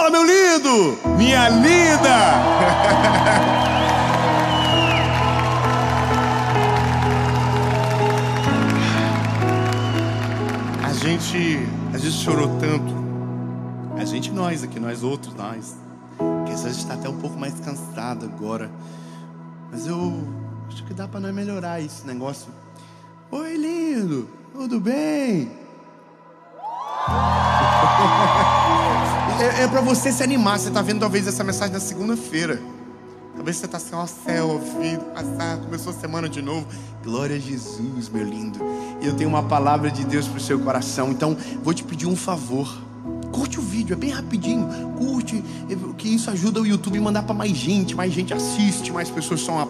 Fala, meu lindo, minha linda. A gente às vezes chorou tanto. A gente, nós aqui, nós outros, nós, que às vezes está até um pouco mais cansado agora. Mas eu acho que dá para nós melhorar esse negócio. Oi, lindo, tudo bem? É para você se animar. Você está vendo talvez essa mensagem na segunda-feira. Talvez você está assim, ó céu, ouvido, passar, começou a semana de novo. Glória a Jesus, meu lindo. E eu tenho uma palavra de Deus para o seu coração. Então, vou te pedir um favor. Curte o vídeo, é bem rapidinho. Curte, que isso ajuda o YouTube a mandar para mais gente assiste, mais pessoas são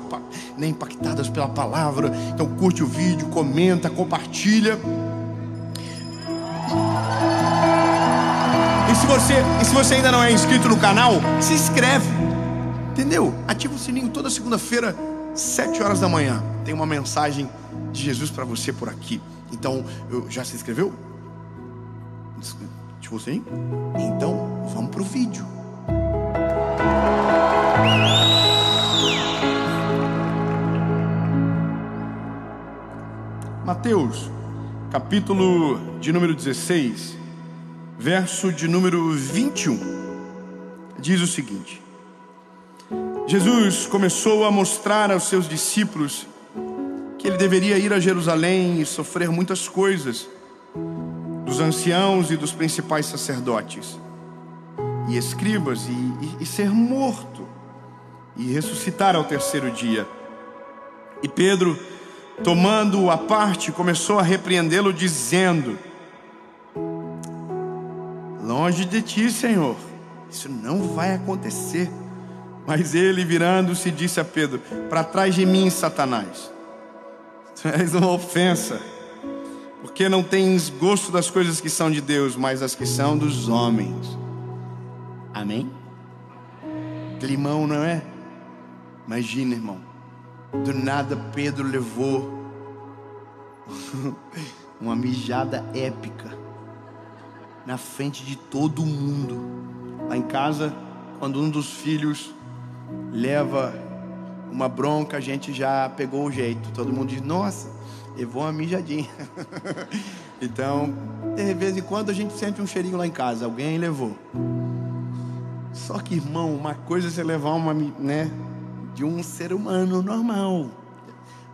impactadas pela palavra. Então curte o vídeo, comenta, compartilha. E se você ainda não é inscrito no canal, se inscreve, entendeu? Ativa o sininho toda segunda-feira, 7 horas da manhã. Tem uma mensagem de Jesus para você por aqui. Então, já se inscreveu? De você, hein? Então, vamos pro vídeo. Mateus, capítulo de número 16, verso de número 21, diz o seguinte: Jesus começou a mostrar aos seus discípulos que ele deveria ir a Jerusalém e sofrer muitas coisas dos anciãos e dos principais sacerdotes e escribas, e ser morto e ressuscitar ao terceiro dia. E Pedro, tomando-o à parte, começou a repreendê-lo, dizendo: longe de ti, Senhor, isso não vai acontecer. Mas ele, virando-se, disse a Pedro: para trás de mim, Satanás, tu és uma ofensa, porque não tens gosto das coisas que são de Deus, mas as que são dos homens. Amém? Climão, não é? Imagina, irmão, do nada Pedro levou uma mijada épica na frente de todo mundo. Lá em casa, quando um dos filhos leva uma bronca, a gente já pegou o jeito. Todo mundo diz: nossa, levou uma mijadinha. Então, de vez em quando a gente sente um cheirinho lá em casa. Alguém levou. Só que, irmão, uma coisa é você levar uma, né, de um ser humano normal.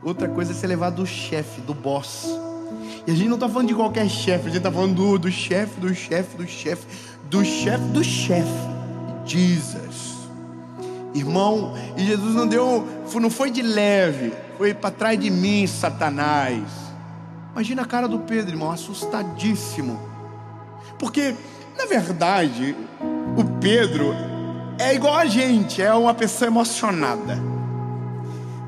Outra coisa é você levar do chefe, do boss. E a gente não está falando de qualquer chefe. A gente está falando do chefe, do chefe, do chefe, do chefe, do chefe. Jesus. Irmão, e Jesus não foi de leve. Foi para trás de mim, Satanás. Imagina a cara do Pedro, irmão, assustadíssimo. Porque, na verdade, o Pedro é igual a gente, é uma pessoa emocionada.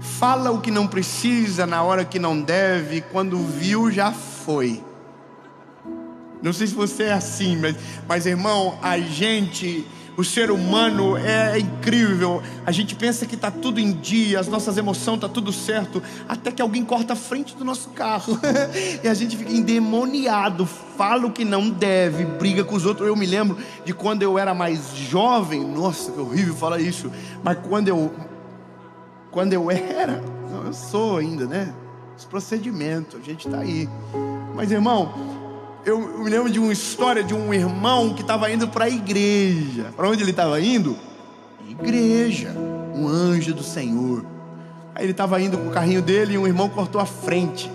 Fala o que não precisa, na hora que não deve, quando viu já foi. Não sei se você é assim, mas irmão, a gente... O ser humano é incrível. A gente pensa que está tudo em dia, as nossas emoções estão tudo certo, até que alguém corta a frente do nosso carro e a gente fica endemoniado, fala o que não deve, briga com os outros. Eu me lembro de quando eu era mais jovem. Nossa, que horrível falar isso. Mas quando eu era, eu sou ainda, né? Os procedimentos, a gente está aí. Mas, irmão, eu me lembro de uma história de um irmão que estava indo para a igreja. Para onde ele estava indo? Igreja. Um anjo do Senhor. Aí ele estava indo com o carrinho dele e um irmão cortou a frente.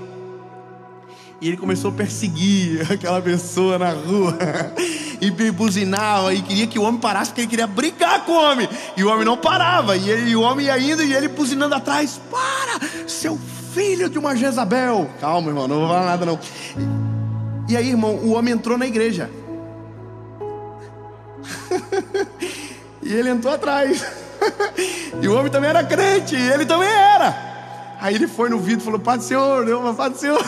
E ele começou a perseguir aquela pessoa na rua. E buzinava e queria que o homem parasse, porque ele queria brigar com o homem. E o homem não parava. E o homem ia indo e ele buzinando atrás. Para, seu filho de uma Jezabel. Calma, irmão, não vou falar nada não. E aí, irmão, o homem entrou na igreja. E ele entrou atrás. E o homem também era crente, e ele também era. Aí ele foi no vidro e falou: Pai do Senhor, Pai do Senhor.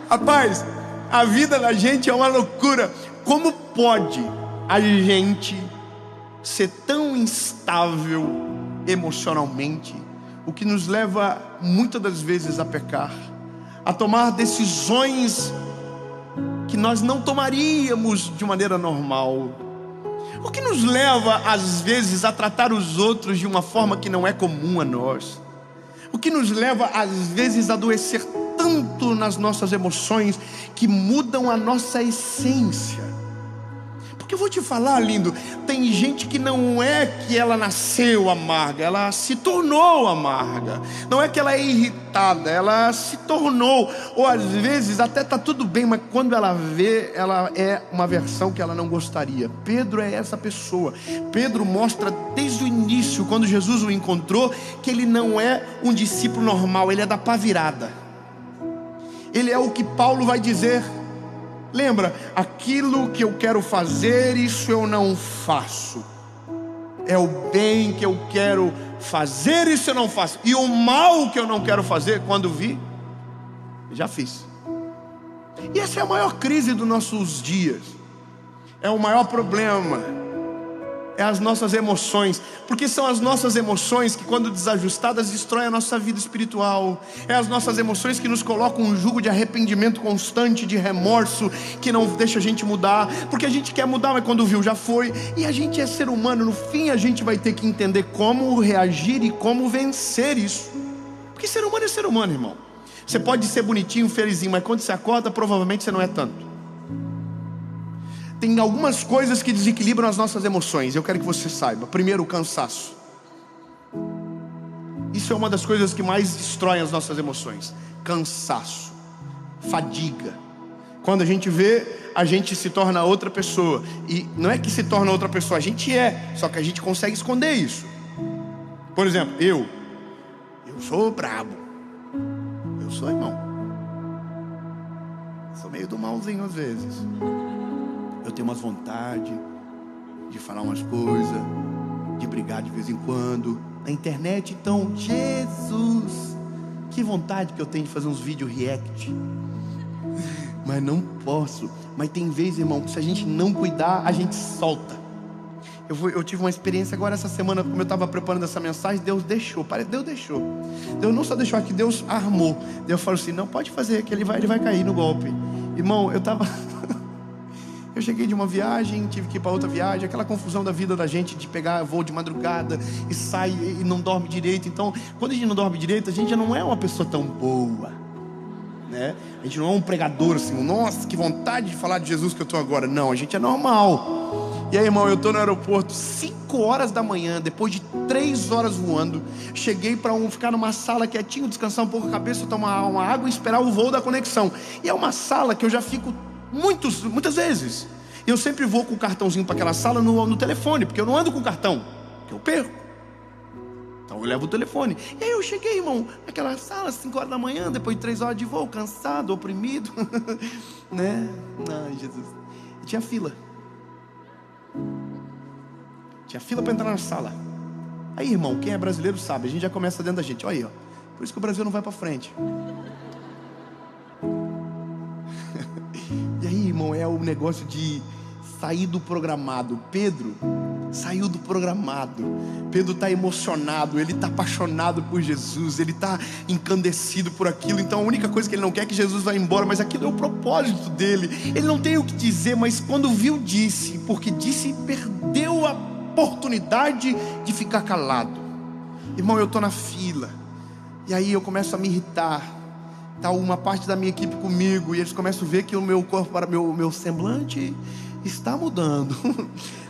Rapaz, a vida da gente é uma loucura. Como pode a gente ser tão instável emocionalmente? O que nos leva muitas das vezes a pecar, a tomar decisões que nós não tomaríamos de maneira normal. O que nos leva, às vezes, a tratar os outros de uma forma que não é comum a nós? O que nos leva, às vezes, a adoecer tanto nas nossas emoções que mudam a nossa essência? Porque eu vou te falar, lindo, tem gente que não é que ela nasceu amarga, ela se tornou amarga. Não é que ela é irritada, ela se tornou. Ou às vezes até está tudo bem, mas quando ela vê, ela é uma versão que ela não gostaria. Pedro é essa pessoa. Pedro mostra desde o início, quando Jesus o encontrou, que ele não é um discípulo normal, ele é da pá virada. Ele é o que Paulo vai dizer. Lembra, aquilo que eu quero fazer, isso eu não faço. É o bem que eu quero fazer, isso eu não faço. E o mal que eu não quero fazer, quando vi, já fiz. E essa é a maior crise dos nossos dias. É o maior problema. É as nossas emoções. Porque são as nossas emoções que, quando desajustadas, destroem a nossa vida espiritual. É as nossas emoções que nos colocam um jugo de arrependimento constante, de remorso, que não deixa a gente mudar. Porque a gente quer mudar, mas quando viu já foi. E a gente é ser humano. No fim a gente vai ter que entender como reagir e como vencer isso. Porque ser humano é ser humano, irmão. Você pode ser bonitinho, felizinho, mas quando você acorda, provavelmente você não é tanto. Tem algumas coisas que desequilibram as nossas emoções. Eu quero que você saiba. Primeiro, o cansaço. Isso é uma das coisas que mais destroem as nossas emoções. Cansaço, fadiga. Quando a gente vê, a gente se torna outra pessoa. E não é que se torna outra pessoa, a gente é. Só que a gente consegue esconder isso. Por exemplo, eu sou brabo. Eu sou, irmão. Sou meio do malzinho às vezes. Eu tenho umas vontade de falar umas coisas, de brigar de vez em quando. Na internet, então, Jesus, que vontade que eu tenho de fazer uns vídeos react. Mas não posso. Mas tem vezes, irmão, que se a gente não cuidar, a gente solta. Eu tive uma experiência agora essa semana, como eu estava preparando essa mensagem, Deus deixou. Deus deixou. Deus não só deixou aqui, Deus armou. Deus falou assim, não pode fazer, que ele vai cair no golpe. Irmão, eu cheguei de uma viagem, tive que ir para outra viagem, aquela confusão da vida da gente de pegar voo de madrugada e sai e não dorme direito. Então, quando a gente não dorme direito, a gente já não é uma pessoa tão boa, né? A gente não é um pregador assim, nossa, que vontade de falar de Jesus que eu estou agora. Não, a gente é normal. E aí, irmão, eu estou no aeroporto 5 horas da manhã, depois de 3 horas voando. Cheguei para ficar numa sala quietinho, descansar um pouco a cabeça, tomar uma água e esperar o voo da conexão. E é uma sala que eu já fico muitas vezes. Eu sempre vou com o cartãozinho para aquela sala no telefone, porque eu não ando com o cartão, que eu perco. Então eu levo o telefone. E aí eu cheguei, irmão, naquela sala, 5 horas da manhã, depois de 3 horas de voo, cansado, oprimido, né? Ai, Jesus. E tinha fila. Tinha fila para entrar na sala. Aí, irmão, quem é brasileiro sabe, a gente já começa dentro da gente. Olha aí, ó. Por isso que o Brasil não vai para frente. E aí, irmão, é o negócio de sair do programado. Pedro saiu do programado. Pedro está emocionado, ele está apaixonado por Jesus, ele está encandecido por aquilo. Então a única coisa que ele não quer é que Jesus vá embora, mas aquilo é o propósito dele. Ele não tem o que dizer, mas quando viu, disse. Porque disse, perdeu a oportunidade de ficar calado. Irmão, eu estou na fila, e aí eu começo a me irritar. Está uma parte da minha equipe comigo, e eles começam a ver que o meu corpo, meu semblante está mudando.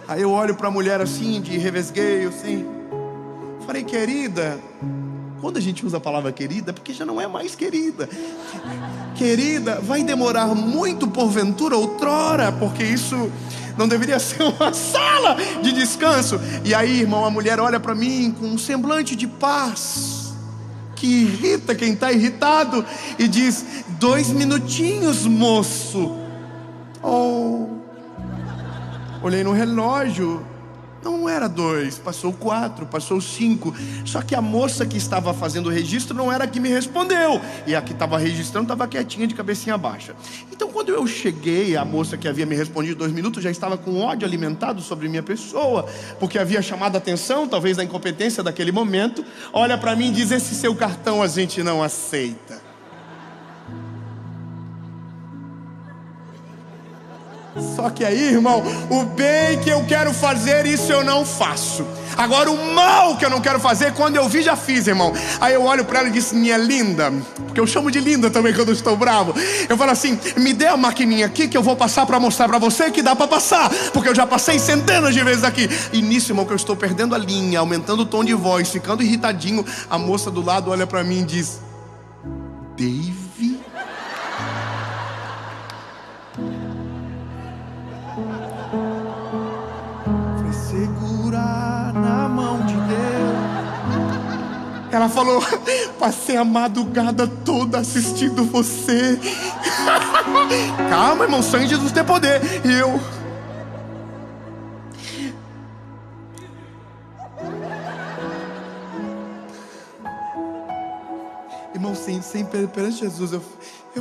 Aí eu olho para a mulher assim, de revesgueio, assim. Falei, querida. Quando a gente usa a palavra querida, porque já não é mais querida. Querida, vai demorar muito porventura outrora, porque isso não deveria ser uma sala de descanso. E aí, irmão, a mulher olha para mim com um semblante de paz, que irrita quem está irritado, e diz, 2 minutinhos, moço. Olhei no relógio, não era 2, passou 4, passou 5. Só que a moça que estava fazendo o registro não era a que me respondeu, e a que estava registrando estava quietinha, de cabecinha baixa. Então quando eu cheguei, a moça que havia me respondido 2 minutos já estava com ódio alimentado sobre minha pessoa, porque havia chamado a atenção, talvez da incompetência daquele momento. Olha para mim e diz, esse seu cartão a gente não aceita. Só que aí, irmão, o bem que eu quero fazer, isso eu não faço. Agora o mal que eu não quero fazer, quando eu vi, já fiz, irmão. Aí eu olho pra ela e disse: minha linda, porque eu chamo de linda também quando eu estou bravo. Eu falo assim: me dê a maquininha aqui que eu vou passar pra mostrar pra você que dá pra passar, porque eu já passei centenas de vezes aqui. E nisso, irmão, que eu estou perdendo a linha, aumentando o tom de voz, ficando irritadinho, a moça do lado olha pra mim e diz: Dave? Foi segurar na mão de Deus. Ela falou: passei a madrugada toda assistindo você. Calma, irmão, sangue de Jesus tem poder. E eu... Irmão, sem perante Jesus, eu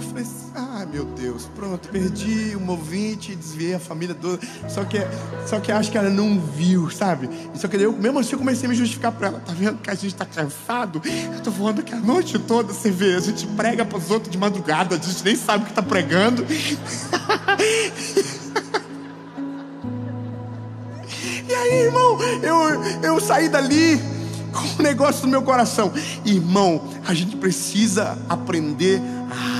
falei assim: ah, meu Deus, pronto, perdi um ouvinte, desviei a família toda. Só que acho que ela não viu, sabe? Só que eu, mesmo assim, eu comecei a me justificar pra ela. Tá vendo que a gente tá cansado? Eu tô voando aqui a noite toda, você vê, a gente prega pros outros de madrugada, a gente nem sabe o que tá pregando. E aí, irmão, eu saí dali com um negócio no meu coração. Irmão, a gente precisa aprender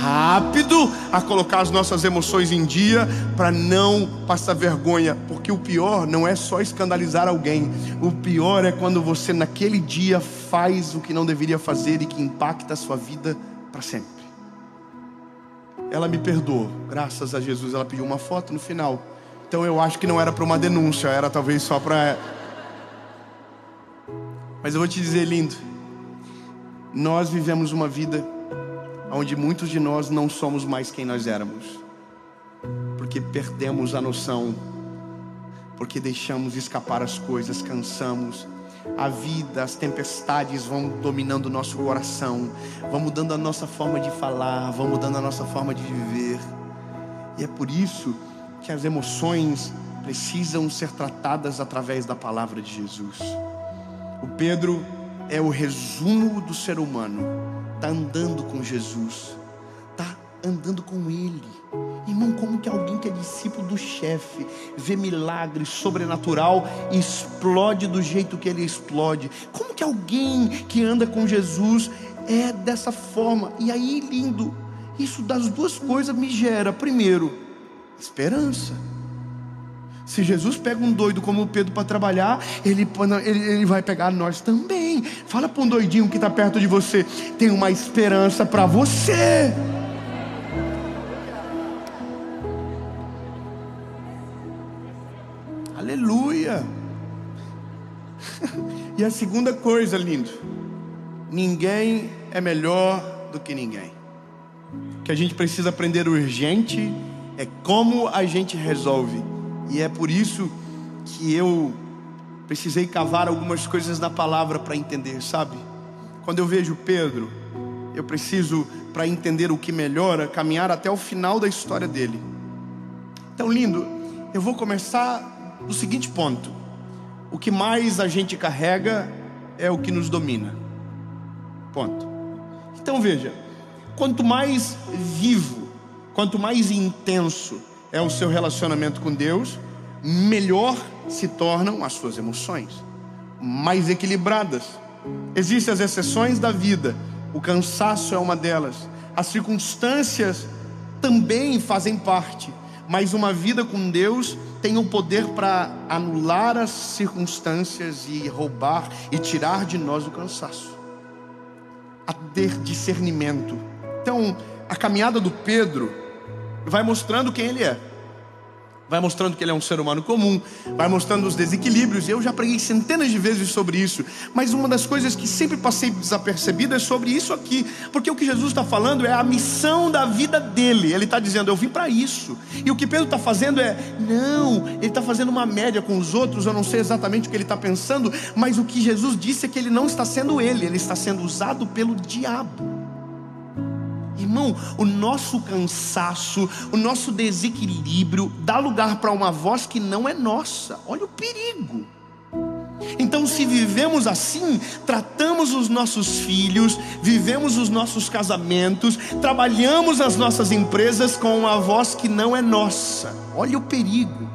rápido a colocar as nossas emoções em dia, para não passar vergonha. Porque o pior não é só escandalizar alguém. O pior é quando você naquele dia faz o que não deveria fazer e que impacta a sua vida para sempre. Ela me perdoou, graças a Jesus. Ela pediu uma foto no final. Então eu acho que não era para uma denúncia, era talvez só para... Mas eu vou te dizer, lindo, nós vivemos uma vida onde muitos de nós não somos mais quem nós éramos, porque perdemos a noção, porque deixamos escapar as coisas, cansamos. A vida, as tempestades vão dominando o nosso coração, vão mudando a nossa forma de falar, vão mudando a nossa forma de viver. E é por isso que as emoções precisam ser tratadas através da palavra de Jesus. O Pedro é o resumo do ser humano. Está andando com Jesus, está andando com Ele. Irmão, como que alguém que é discípulo do chefe vê milagre sobrenatural e explode do jeito que ele explode? Como que alguém que anda com Jesus é dessa forma? E aí, lindo, isso das duas coisas me gera, primeiro, esperança. Se Jesus pega um doido como o Pedro para trabalhar, ele vai pegar nós também. Fala para um doidinho que está perto de você: tem uma esperança para você. Aleluia. E a segunda coisa, lindo, ninguém é melhor do que ninguém. O que a gente precisa aprender urgente é como a gente resolve. E é por isso que eu precisei cavar algumas coisas na palavra para entender, sabe? Quando eu vejo Pedro, eu preciso, para entender o que melhora, caminhar até o final da história dele. Então, lindo, eu vou começar do seguinte ponto: o que mais a gente carrega é o que nos domina. Ponto. Então veja, quanto mais vivo, quanto mais intenso é o seu relacionamento com Deus, melhor se tornam as suas emoções, mais equilibradas. Existem as exceções da vida, o cansaço é uma delas, as circunstâncias também fazem parte, mas uma vida com Deus tem o poder para anular as circunstâncias e roubar e tirar de nós o cansaço, a ter discernimento. Então, a caminhada do Pedro vai mostrando quem ele é, vai mostrando que ele é um ser humano comum, vai mostrando os desequilíbrios. Eu já preguei centenas de vezes sobre isso, mas uma das coisas que sempre passei desapercebida é sobre isso aqui, porque o que Jesus está falando é a missão da vida dele. Ele está dizendo: eu vim para isso. E o que Pedro está fazendo ele está fazendo uma média com os outros. Eu não sei exatamente o que ele está pensando, mas o que Jesus disse é que ele não está sendo ele está sendo usado pelo diabo. Irmão, o nosso cansaço, o nosso desequilíbrio dá lugar para uma voz que não é nossa. Olha o perigo. Então, se vivemos assim, tratamos os nossos filhos, vivemos os nossos casamentos, trabalhamos as nossas empresas com uma voz que não é nossa. Olha o perigo.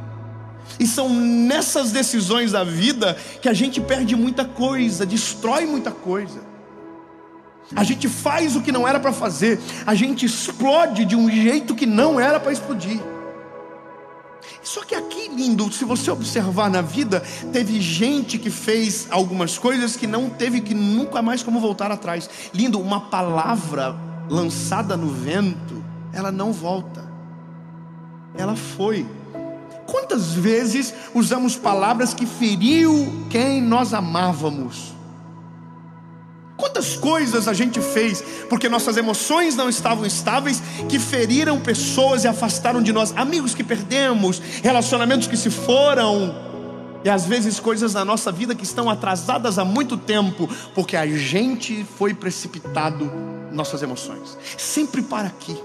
E são nessas decisões da vida que a gente perde muita coisa, destrói muita coisa. A gente faz o que não era para fazer, a gente explode de um jeito que não era para explodir. Só que aqui, lindo, se você observar na vida, teve gente que fez algumas coisas que não teve que nunca mais como voltar atrás. Lindo, uma palavra lançada no vento, ela não volta. Ela foi. Quantas vezes usamos palavras que feriu quem nós amávamos? Quantas coisas a gente fez porque nossas emoções não estavam estáveis, que feriram pessoas e afastaram de nós, amigos que perdemos, relacionamentos que se foram, e às vezes coisas na nossa vida que estão atrasadas há muito tempo, porque a gente foi precipitado em nossas emoções. Sempre para aqui.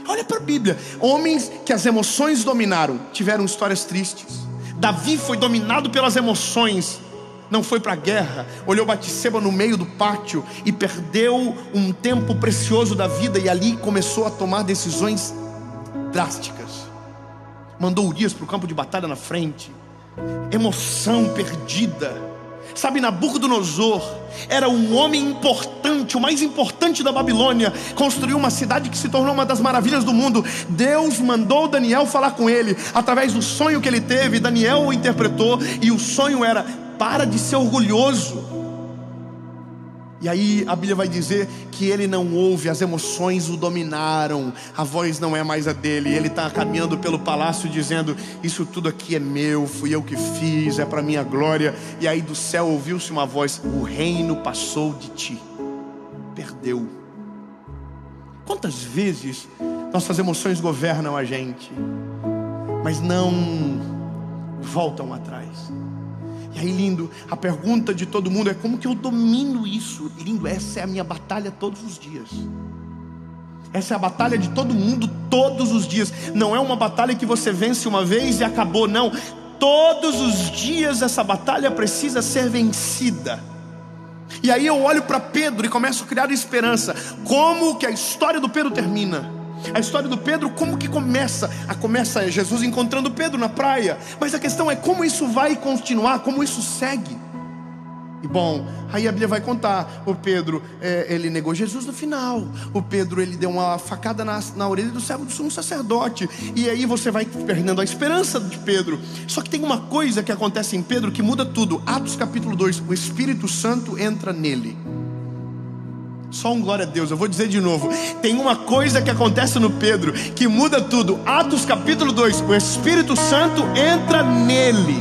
Olha para a Bíblia, homens que as emoções dominaram, tiveram histórias tristes. Davi foi dominado pelas emoções, não foi para a guerra, olhou Batseba no meio do pátio e perdeu um tempo precioso da vida, e ali começou a tomar decisões drásticas. Mandou Urias para o campo de batalha na frente. Emoção perdida. Sabe, Nabucodonosor era um homem importante, o mais importante da Babilônia, construiu uma cidade que se tornou uma das maravilhas do mundo. Deus mandou Daniel falar com ele, através do sonho que ele teve. Daniel o interpretou, e o sonho era: para de ser orgulhoso. E aí a Bíblia vai dizer que ele não ouve, as emoções o dominaram, a voz não é mais a dele. Ele está caminhando pelo palácio dizendo: isso tudo aqui é meu, fui eu que fiz, é para minha glória. E aí do céu ouviu-se uma voz: o reino passou de ti. Perdeu. Quantas vezes nossas emoções governam a gente, mas não voltam atrás. E aí, lindo, a pergunta de todo mundo é: como que eu domino isso? Lindo, essa é a minha batalha todos os dias. Essa é a batalha de todo mundo todos os dias. Não é uma batalha que você vence uma vez e acabou, não. Todos os dias essa batalha precisa ser vencida. E aí eu olho para Pedro e começo a criar esperança. Como que a história do Pedro termina? A história do Pedro, como que começa? Começa Jesus encontrando Pedro na praia. Mas a questão é como isso vai continuar, como isso segue. E bom, aí a Bíblia vai contar: o Pedro, ele negou Jesus no final. O Pedro, ele deu uma facada na orelha do servo do sumo sacerdote. E aí você vai perdendo a esperança de Pedro. Só que tem uma coisa que acontece em Pedro que muda tudo. Atos capítulo 2, o Espírito Santo entra nele. Só um glória a Deus, eu vou dizer de novo. Tem uma coisa que acontece no Pedro que muda tudo. Atos capítulo 2, o Espírito Santo entra nele.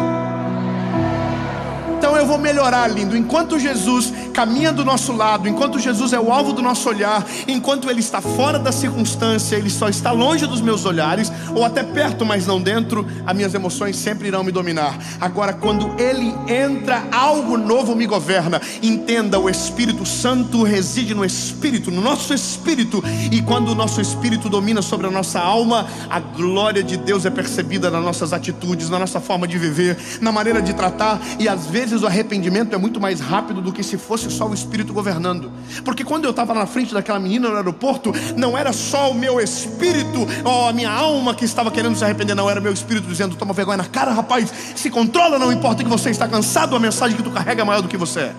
Então eu vou melhorar, lindo. Enquanto Jesus caminha do nosso lado, enquanto Jesus é o alvo do nosso olhar, enquanto Ele está fora da circunstância, Ele só está longe dos meus olhares, ou até perto, mas não dentro, as minhas emoções sempre irão me dominar. Agora, quando Ele entra, algo novo me governa. Entenda, o Espírito Santo reside no Espírito, no nosso Espírito. E quando o nosso Espírito domina sobre a nossa alma, a glória de Deus é percebida nas nossas atitudes, na nossa forma de viver, na maneira de tratar. E às vezes o arrependimento é muito mais rápido do que se fosse só o Espírito governando. Porque quando eu estava na frente daquela menina no aeroporto, não era só o meu espírito, ou a minha alma que estava querendo se arrepender, não, era meu espírito dizendo: toma vergonha na cara, rapaz, se controla, não importa que você está cansado, a mensagem que tu carrega é maior do que você é.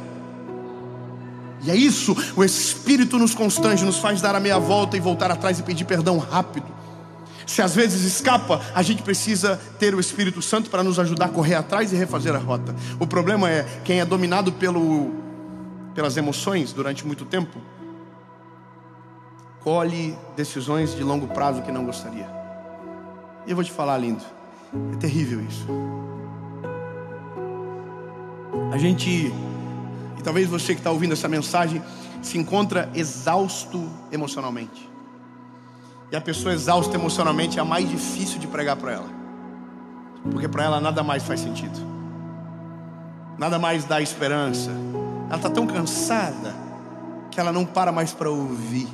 E é isso, o Espírito nos constrange, nos faz dar a meia volta e voltar atrás e pedir perdão rápido. Se às vezes escapa, a gente precisa ter o Espírito Santo para nos ajudar a correr atrás e refazer a rota. O problema é, quem é dominado pelas emoções durante muito tempo, colhe decisões de longo prazo que não gostaria. E eu vou te falar, lindo, é terrível isso. A gente, e talvez você que está ouvindo essa mensagem, se encontra exausto emocionalmente. E a pessoa exausta emocionalmente é a mais difícil de pregar para ela, porque para ela nada mais faz sentido, nada mais dá esperança. Ela está tão cansada que ela não para mais para ouvir,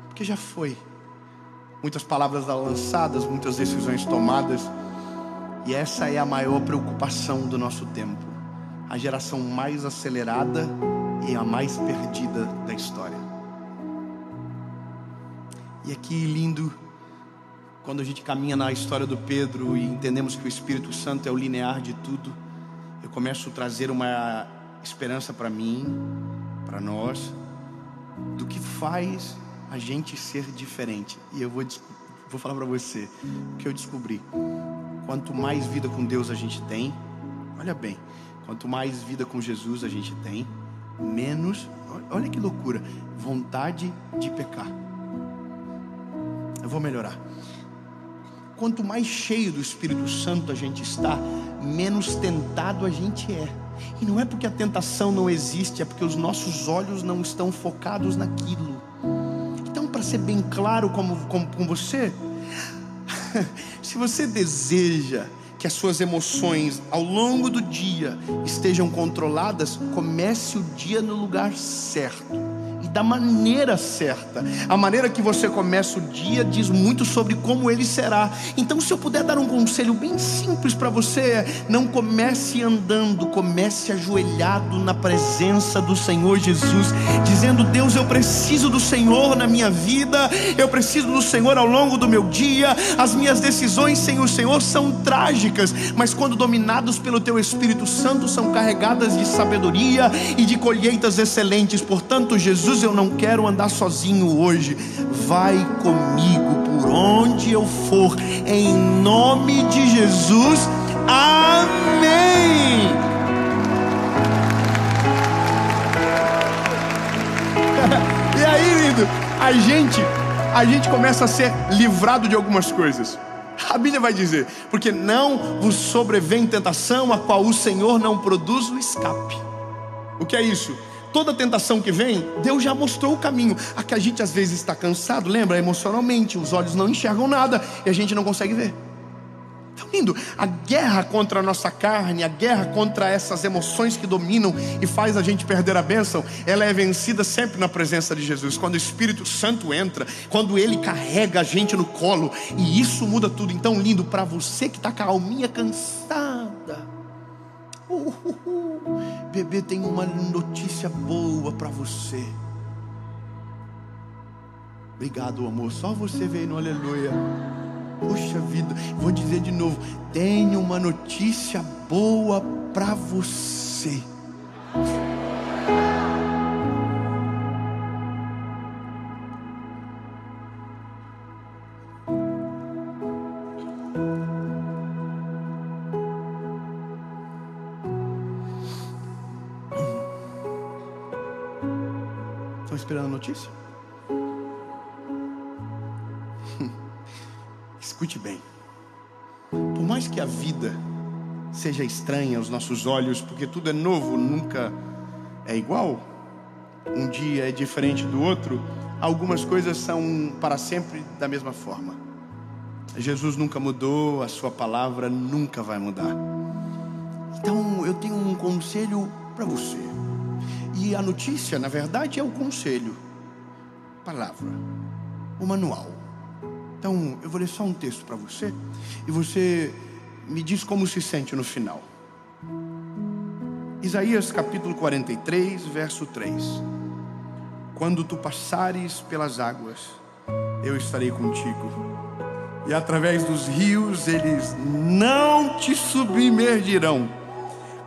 porque já foi. Muitas palavras lançadas, muitas decisões tomadas. E essa é a maior preocupação do nosso tempo. a geração mais acelerada e a mais perdida da história. E aqui lindo, quando a gente caminha na história do Pedro e entendemos que o Espírito Santo é o linear de tudo, eu começo a trazer uma esperança para mim, para nós, do que faz a gente ser diferente. E eu vou falar para você o que eu descobri. Quanto mais vida com Deus a gente tem, olha bem, quanto mais vida com Jesus a gente tem, menos, olha que loucura, vontade de pecar. Eu vou melhorar. Quanto mais cheio do Espírito Santo a gente está, menos tentado a gente é. E não é porque a tentação não existe, é porque os nossos olhos não estão focados naquilo. Então, para ser bem claro com você, se você deseja que as suas emoções ao longo do dia estejam controladas, comece o dia no lugar certo e da maneira certa. A maneira que você começa o dia diz muito sobre como ele será. Então, se eu puder dar um conselho bem simples para você, não comece andando, comece ajoelhado na presença do Senhor Jesus, dizendo: Deus, eu preciso do Senhor na minha vida, eu preciso do Senhor ao longo do meu dia. As minhas decisões sem o Senhor são trágicas, mas quando dominados pelo teu Espírito Santo, são carregadas de sabedoria e de colheitas excelentes. Portanto, Jesus, eu não quero andar sozinho hoje. Vai comigo por onde eu for, em nome de Jesus. Amém. E aí, lindo, a gente começa a ser livrado de algumas coisas. A Bíblia vai dizer: porque não vos sobrevém tentação a qual o Senhor não produz o escape. O que é isso? Toda tentação que vem, Deus já mostrou o caminho. A que a gente às vezes está cansado, lembra? Emocionalmente, os olhos não enxergam nada e a gente não consegue ver. Então, lindo, a guerra contra a nossa carne, a guerra contra essas emoções que dominam e faz a gente perder a bênção, ela é vencida sempre na presença de Jesus. Quando o Espírito Santo entra, quando Ele carrega a gente no colo, e isso muda tudo. Então, lindo, para você que está com a alminha cansada, bebê, tem uma notícia boa para você. Obrigado, amor, só você veio no aleluia. Puxa vida, vou dizer de novo: tenho uma notícia boa para você. Estão esperando a notícia? Escute bem. Por mais que a vida seja estranha aos nossos olhos, porque tudo é novo, nunca é igual, um dia é diferente do outro, algumas coisas são para sempre da mesma forma. Jesus nunca mudou, a sua palavra nunca vai mudar. Então eu tenho um conselho para você. E a notícia, na verdade, é o conselho, palavra, o manual. Então, eu vou ler só um texto para você, e você me diz como se sente no final. Isaías capítulo 43, verso 3. Quando tu passares pelas águas, eu estarei contigo, e através dos rios eles não te submergirão.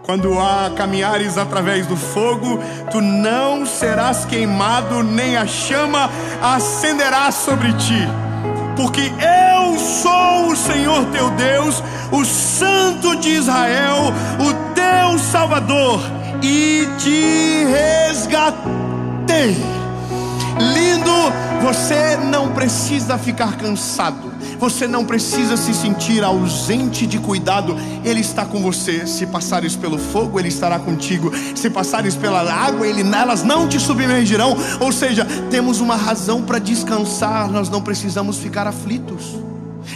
Quando caminhares através do fogo, tu não serás queimado, nem a chama acenderá sobre ti. Porque eu sou o Senhor teu Deus, o Santo de Israel, o teu Salvador, e te resgatei. Lindo, você não precisa ficar cansado, você não precisa se sentir ausente de cuidado. Ele está com você. Se passares pelo fogo, Ele estará contigo. Se passares pela água, elas não te submergirão. Ou seja, temos uma razão para descansar. Nós não precisamos ficar aflitos.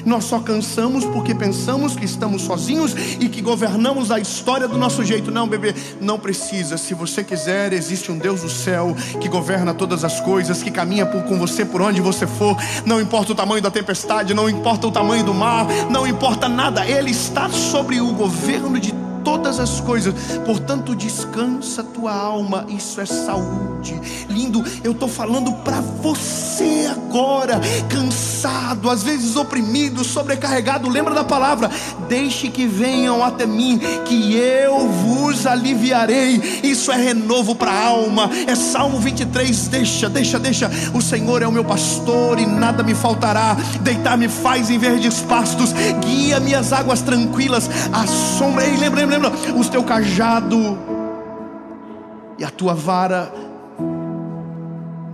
Nós só cansamos porque pensamos que estamos sozinhos e que governamos a história do nosso jeito. Não, bebê, não precisa. Se você quiser, existe um Deus do céu que governa todas as coisas, que caminha com você por onde você for. Não importa o tamanho da tempestade, não importa o tamanho do mar, não importa nada. Ele está sobre o governo de todas as coisas. Portanto, descansa tua alma, isso é saúde. Lindo, eu estou falando para você agora, cansado, às vezes oprimido, sobrecarregado. Lembra da palavra: deixe que venham até mim, que eu vos aliviarei. Isso é renovo para a alma, é Salmo 23, deixa, o Senhor é o meu pastor e nada me faltará, deitar-me faz em verdes pastos, guia-me às águas tranquilas, a sombra, ei, lembra, os teu cajado e a tua vara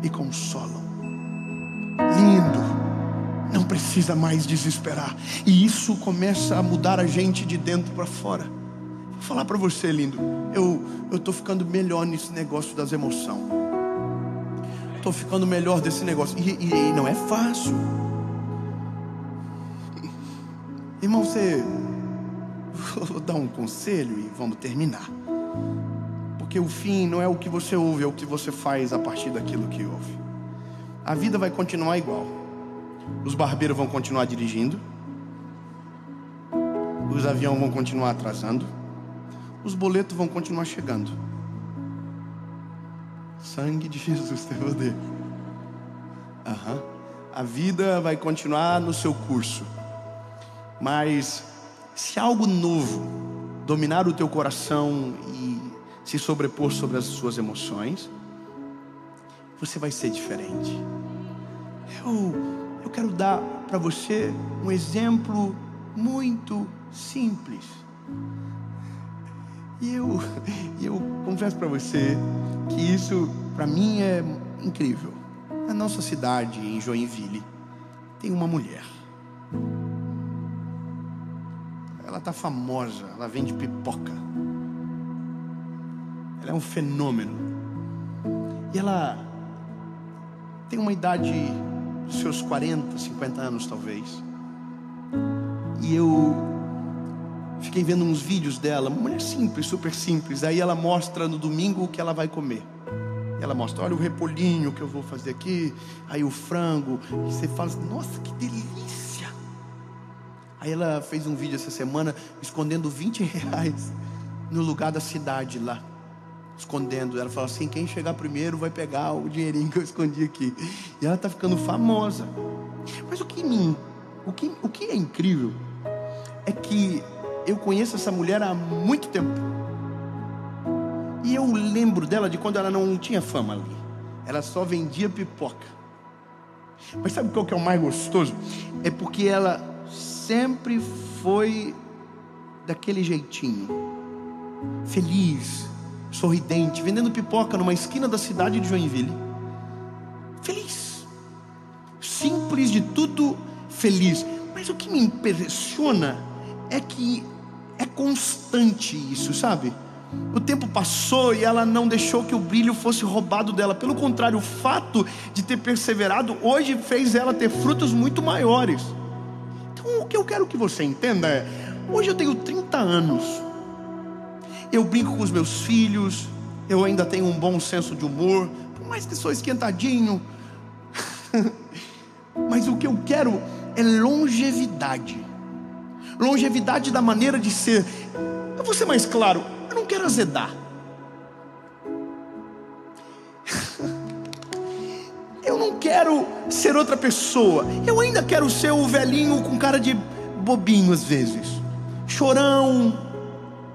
me consolam. Lindo, não precisa mais desesperar, e isso começa a mudar a gente de dentro para fora. Vou falar para você, lindo, eu estou ficando melhor nesse negócio das emoções, estou ficando melhor desse negócio, e não é fácil, irmão. Vou dar um conselho e vamos terminar, porque o fim não é o que você ouve, é o que você faz a partir daquilo que ouve. A vida vai continuar igual, os barbeiros vão continuar dirigindo, os aviões vão continuar atrasando, os boletos vão continuar chegando. Sangue de Jesus tem poder. A vida vai continuar no seu curso, mas se algo novo dominar o teu coração e se sobrepor sobre as suas emoções, você vai ser diferente. Eu quero dar para você um exemplo muito simples. E eu confesso para você que isso para mim é incrível. Na nossa cidade, em Joinville, tem uma mulher. Ela está famosa, ela vende pipoca. Ela é um fenômeno. E ela tem uma idade dos seus 40, 50 anos talvez. E eu fiquei vendo uns vídeos dela, uma mulher simples, super simples. Aí ela mostra no domingo o que ela vai comer. Ela mostra, olha o repolhinho que eu vou fazer aqui, aí o frango. E você fala, nossa, que delícia. Aí ela fez um vídeo essa semana escondendo R$20 no lugar da cidade lá, escondendo. Ela fala assim, quem chegar primeiro vai pegar o dinheirinho que eu escondi aqui. E ela está ficando famosa. Mas o que é incrível é que eu conheço essa mulher há muito tempo. E eu lembro dela de quando ela não tinha fama ali. Ela só vendia pipoca. Mas sabe qual que é o mais gostoso? É porque ela sempre foi daquele jeitinho, feliz, sorridente, vendendo pipoca numa esquina da cidade de Joinville. Feliz, simples de tudo, feliz. Mas o que me impressiona é que é constante isso, sabe? O tempo passou e ela não deixou que o brilho fosse roubado dela. Pelo contrário, o fato de ter perseverado hoje fez ela ter frutos muito maiores. Então o que eu quero que você entenda é, hoje eu tenho 30 anos, eu brinco com os meus filhos, eu ainda tenho um bom senso de humor, por mais que sou esquentadinho. Mas o que eu quero é longevidade. Longevidade da maneira de ser. Eu vou ser mais claro, eu não quero azedar. Eu não quero ser outra pessoa. Eu ainda quero ser o velhinho com cara de bobinho às vezes, chorão.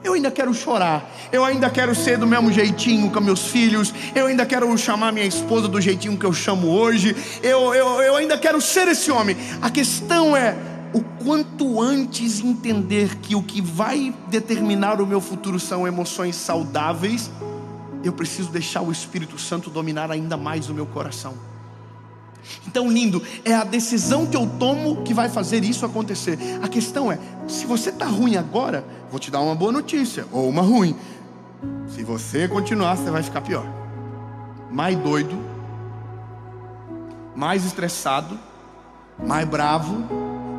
Eu ainda quero chorar. Eu ainda quero ser do mesmo jeitinho com meus filhos. Eu ainda quero chamar minha esposa do jeitinho que eu chamo hoje. Eu ainda quero ser esse homem. A questão é o quanto antes entender que o que vai determinar o meu futuro são emoções saudáveis. Eu preciso deixar o Espírito Santo dominar ainda mais o meu coração. Então, lindo, é a decisão que eu tomo que vai fazer isso acontecer. A questão é, se você está ruim agora, vou te dar uma boa notícia, ou uma ruim. Se você continuar, você vai ficar pior. Mais doido, mais estressado, mais bravo.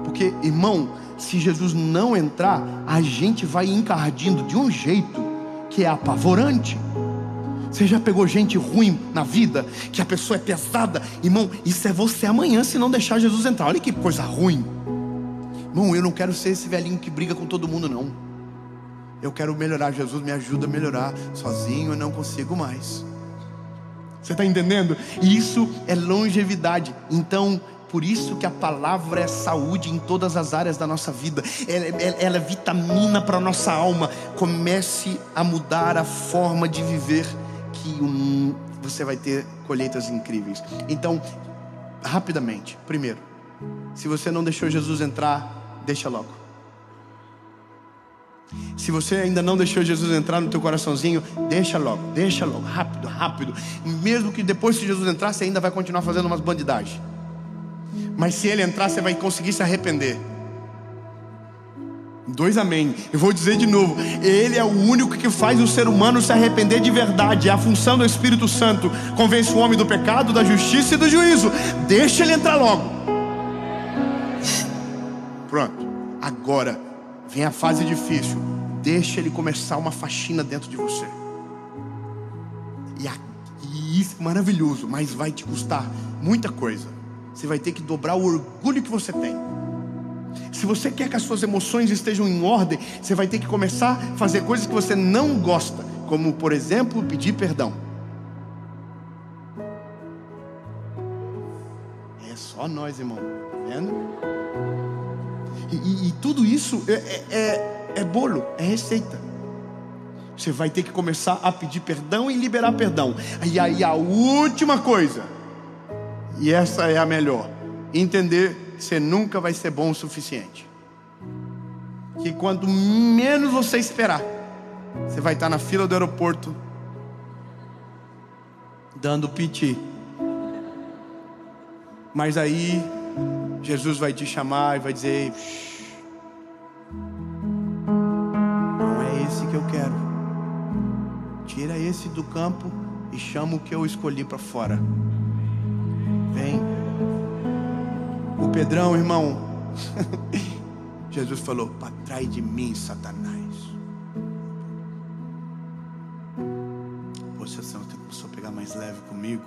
Porque, irmão, se Jesus não entrar, a gente vai encardindo de um jeito que é apavorante. Você já pegou gente ruim na vida, que a pessoa é pesada? Irmão, isso é você amanhã se não deixar Jesus entrar. Olha que coisa ruim. Irmão, eu não quero ser esse velhinho que briga com todo mundo, não. Eu quero melhorar. Jesus, me ajuda a melhorar. Sozinho eu não consigo mais. Você está entendendo? Isso é longevidade. Então, por isso que a palavra é saúde em todas as áreas da nossa vida. Ela é vitamina para a nossa alma. Comece a mudar a forma de viver, que você vai ter colheitas incríveis. Então, rapidamente, primeiro, se você não deixou Jesus entrar, deixa logo. Se você ainda não deixou Jesus entrar no teu coraçãozinho, deixa logo, rápido, rápido. Mesmo que depois que Jesus entrar, você ainda vai continuar fazendo umas bandidagens. Mas se ele entrar, você vai conseguir se arrepender. 2 amém. Eu vou dizer de novo: ele é o único que faz o ser humano se arrepender de verdade. É a função do Espírito Santo. Convence o homem do pecado, da justiça e do juízo. Deixa ele entrar logo. Pronto. Agora vem a fase difícil. Deixa ele começar uma faxina dentro de você. E isso é maravilhoso, mas vai te custar muita coisa. Você vai ter que dobrar o orgulho que você tem. Se você quer que as suas emoções estejam em ordem, você vai ter que começar a fazer coisas que você não gosta, como, por exemplo, pedir perdão. É só nós, irmão, tá vendo? E tudo isso é bolo, é receita. Você vai ter que começar a pedir perdão e liberar perdão. E aí a última coisa, e essa é a melhor: entender que você nunca vai ser bom o suficiente. Que quanto menos você esperar, você vai estar na fila do aeroporto dando piti. Mas aí Jesus vai te chamar e vai dizer: não é esse que eu quero. Tira esse do campo e chama o que eu escolhi para fora. Vem. O Pedrão, irmão, Jesus falou: para trás de mim, Satanás. Poxa, Senhor, você começou a pegar mais leve comigo.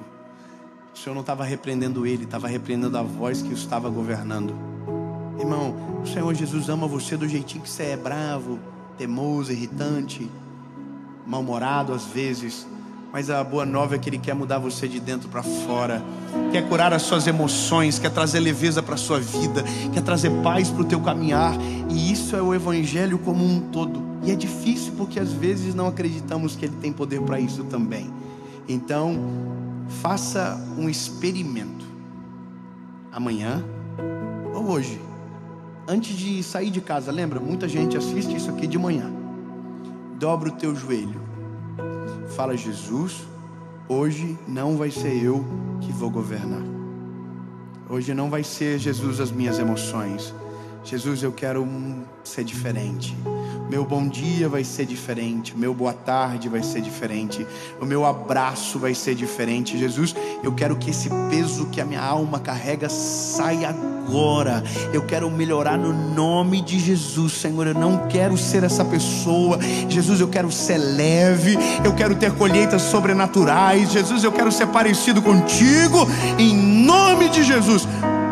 O Senhor não estava repreendendo ele, estava repreendendo a voz que o estava governando. Irmão, o Senhor Jesus ama você do jeitinho que você é: bravo, teimoso, irritante, mal-humorado às vezes. Mas a boa nova é que Ele quer mudar você de dentro para fora. Quer curar as suas emoções, quer trazer leveza para a sua vida, quer trazer paz para o teu caminhar. E isso é o Evangelho como um todo. E é difícil porque às vezes não acreditamos que Ele tem poder para isso também. Então, faça um experimento. Amanhã ou hoje, antes de sair de casa, lembra? Muita gente assiste isso aqui de manhã. Dobra o teu joelho. Fala: Jesus, hoje não vai ser eu que vou governar. Hoje não vai ser, Jesus, as minhas emoções. Jesus, eu quero ser diferente. Meu bom dia vai ser diferente. Meu boa tarde vai ser diferente. O meu abraço vai ser diferente. Jesus, eu quero que esse peso que a minha alma carrega saia agora. Eu quero melhorar no nome de Jesus, Senhor. Eu não quero ser essa pessoa. Jesus, eu quero ser leve. Eu quero ter colheitas sobrenaturais. Jesus, eu quero ser parecido contigo. Em nome de Jesus,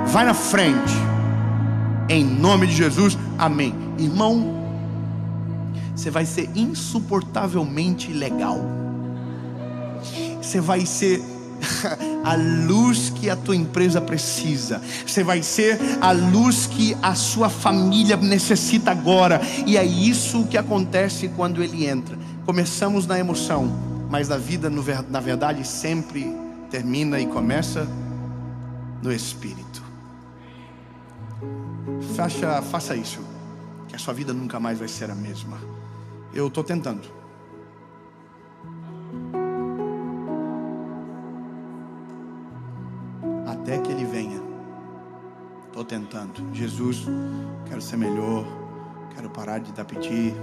vai na frente. Em nome de Jesus, amém. Irmão, você vai ser insuportavelmente legal. Você vai ser a luz que a tua empresa precisa. Você vai ser a luz que a sua família necessita agora. E é isso que acontece quando Ele entra. Começamos na emoção, mas a vida, na verdade, sempre termina e começa no Espírito. Faça isso, que a sua vida nunca mais vai ser a mesma. Eu estou tentando. Até que Ele venha. Estou tentando. Jesus, quero ser melhor. Quero parar de dar piti.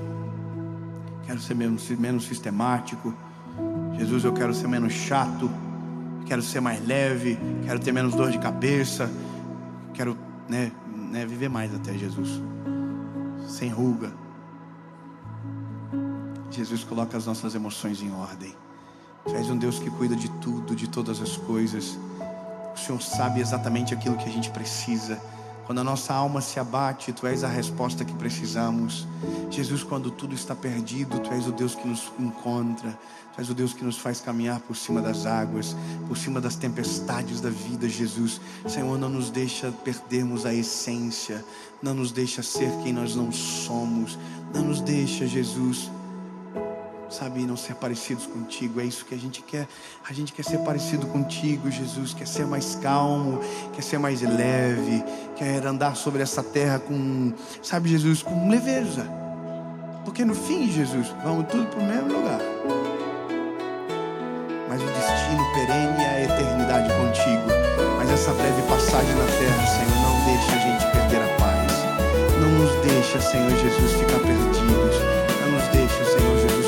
Quero ser menos sistemático. Jesus, eu quero ser menos chato. Quero ser mais leve. Quero ter menos dor de cabeça. Quero, viver mais até, Jesus. Sem ruga. Jesus, coloca as nossas emoções em ordem. Tu és um Deus que cuida de tudo, de todas as coisas. O Senhor sabe exatamente aquilo que a gente precisa. Quando a nossa alma se abate, Tu és a resposta que precisamos. Jesus, quando tudo está perdido, Tu és o Deus que nos encontra. Tu és o Deus que nos faz caminhar por cima das águas, por cima das tempestades da vida, Jesus. Senhor, não nos deixa perdermos a essência, não nos deixa ser quem nós não somos, não nos deixa, Jesus, sabe, não ser parecidos contigo. É isso que a gente quer ser parecido contigo, Jesus. Quer ser mais calmo, quer ser mais leve, quer andar sobre essa terra com, sabe, Jesus, com leveza. Porque no fim, Jesus, vamos tudo para o mesmo lugar. Mas o destino perene é a eternidade contigo. Mas essa breve passagem na terra, Senhor, não deixa a gente perder a paz. Não nos deixa, Senhor Jesus, ficar perdidos. Não nos deixa, Senhor Jesus,